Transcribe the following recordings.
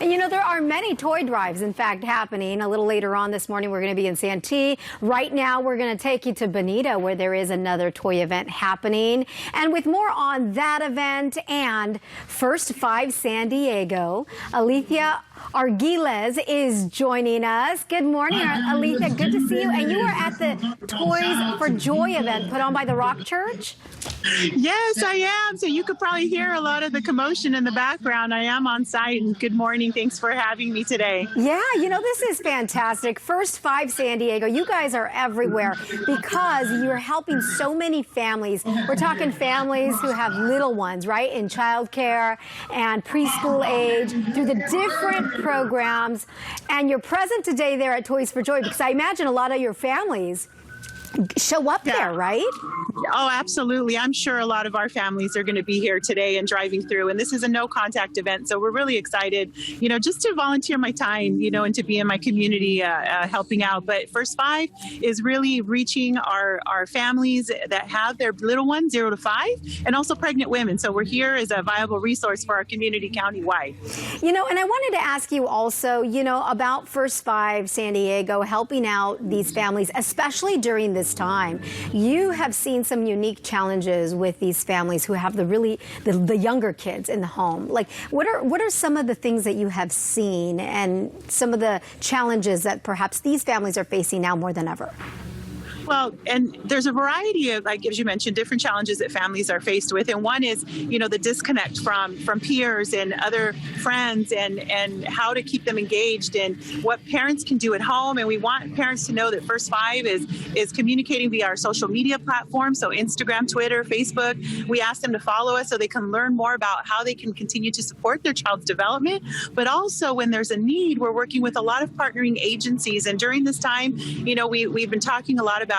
And you know, there are many toy drives, in fact, happening. A little later on this morning, we're going to be in Santee. Right now, we're going to take you to Bonita, where there is another toy event happening. And with more on that event and First 5 San Diego, Alethea Arguelles is joining us. Good morning, Alethea. Good to see you. And you were at the Toys for Joy event put on by the Rock Church? Yes, I am. So you could probably hear a lot of the commotion in the background. I am on site, and good morning. Thanks for having me today. Yeah, you know, this is fantastic. First 5 San Diego, you guys are everywhere because you're helping so many families. We're talking families who have little ones, right, in childcare and preschool age through the different programs. And you're present today there at Toys for Joy because I imagine a lot of your families show up there, right? Oh, absolutely. I'm sure a lot of our families are going to be here today and driving through. And this is a no contact event. So we're really excited, you know, just to volunteer my time, you know, and to be in my community helping out. But First 5 is really reaching our families that have their little ones 0 to 5 and also pregnant women. So we're here as a viable resource for our community countywide. You know, and I wanted to ask you also, you know, about First 5 San Diego helping out these families, especially during this time. You have seen some unique challenges with these families who have the younger kids in the home. Like, what are some of the things that you have seen and some of the challenges that perhaps these families are facing now more than ever? Well, and there's a variety of, like, as you mentioned, different challenges that families are faced with. And one is, you know, the disconnect from peers and other friends and how to keep them engaged and what parents can do at home. And we want parents to know that First 5 is communicating via our social media platforms. So Instagram, Twitter, Facebook. We ask them to follow us so they can learn more about how they can continue to support their child's development. But also when there's a need, we're working with a lot of partnering agencies. And during this time, you know, we've been talking a lot about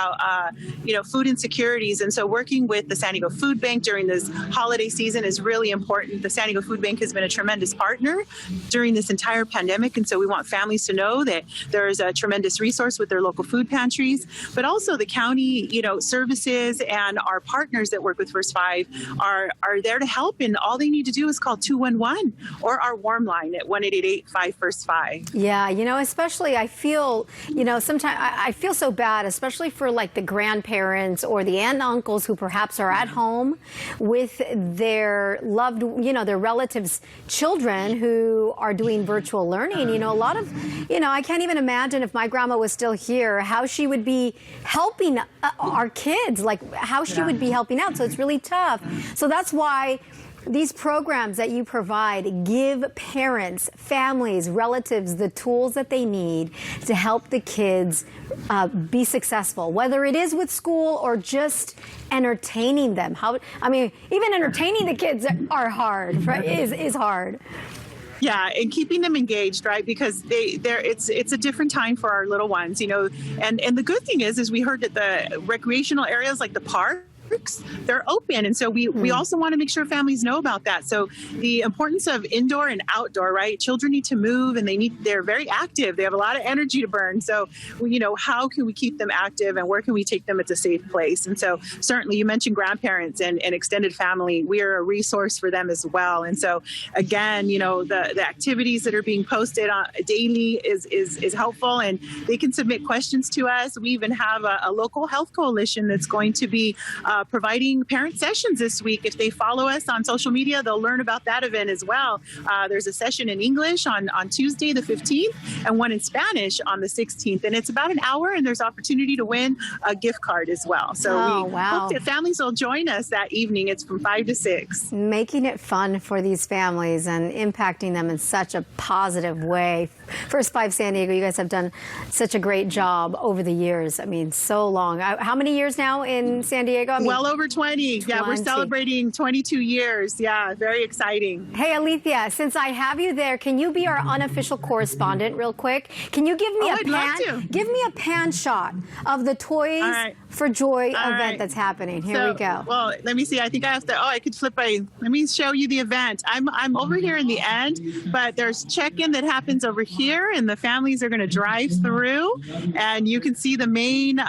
you know, food insecurities. And so working with the San Diego Food Bank during this holiday season is really important. The San Diego Food Bank has been a tremendous partner during this entire pandemic. And so we want families to know that there's a tremendous resource with their local food pantries, but also the county, you know, services and our partners that work with First 5 are there to help. And all they need to do is call 211 or our warm line at 1-888-5-FIRST-5. Yeah, you know, especially I feel, you know, sometimes I feel so bad, especially for like the grandparents or the aunt and uncles who perhaps are at home with their loved, you know, their relatives' children who are doing virtual learning. You know, a lot of, you know, I can't even imagine if my grandma was still here, how she would be helping our kids, like how she would be helping out. So it's really tough. So that's why these programs that you provide give parents, families, relatives the tools that they need to help the kids be successful, whether it is with school or just entertaining them. I mean, even entertaining the kids are hard, right? is hard. Yeah, and keeping them engaged, right? Because it's a different time for our little ones, you know. And the good thing is we heard that the recreational areas like the park, they're open. And so we also want to make sure families know about that. So the importance of indoor and outdoor, right? Children need to move and they're very active. They have a lot of energy to burn. So, you know, how can we keep them active and where can we take them at a safe place? And so certainly you mentioned grandparents and extended family. We are a resource for them as well. And so again, you know, the activities that are being posted on daily is helpful and they can submit questions to us. We even have a local health coalition that's going to be providing parent sessions this week. If they follow us on social media, they'll learn about that event as well. There's a session in English on Tuesday, the 15th, and one in Spanish on the 16th. And it's about an hour, and there's opportunity to win a gift card as well. So we hope that families will join us that evening. It's from 5 to 6. Making it fun for these families and impacting them in such a positive way. First 5 San Diego, you guys have done such a great job over the years. I mean, so long. How many years now in San Diego? I mean, well over 20. Yeah, we're celebrating 22 years. Yeah, very exciting. Hey, Alethea, since I have you there, can you be our unofficial correspondent real quick? Can you give me give me a pan shot of the Toys for Joy event that's happening? Here we go. Well, let me see. I think I have to, I could flip by. Let me show you the event. I'm over here in the end, but there's check-in that happens over here, and the families are going to drive through, and you can see the main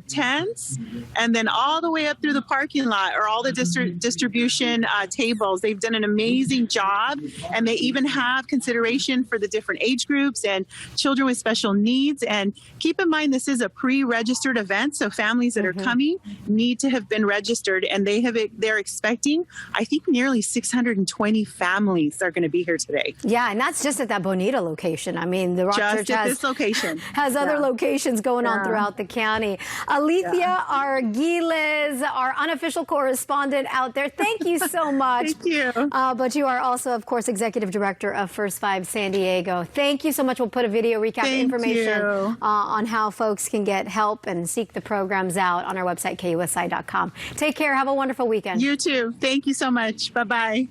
tents, and then all the way up up through the parking lot or all the distribution tables. They've done an amazing job, and they even have consideration for the different age groups and children with special needs. And keep in mind, this is a pre-registered event, so families that are coming need to have been registered, and they're expecting, I think, nearly 620 families are going to be here today. Yeah, and that's just at that Bonita location. I mean, the Rock Church this location has other locations going on throughout the county. Alethea Arguiles, our unofficial correspondent out there, thank you so much. Thank you. But you are also, of course, Executive Director of First 5 San Diego. Thank you so much. We'll put a video recap information on how folks can get help and seek the programs out on our website, KUSI.com. Take care. Have a wonderful weekend. You too. Thank you so much. Bye-bye.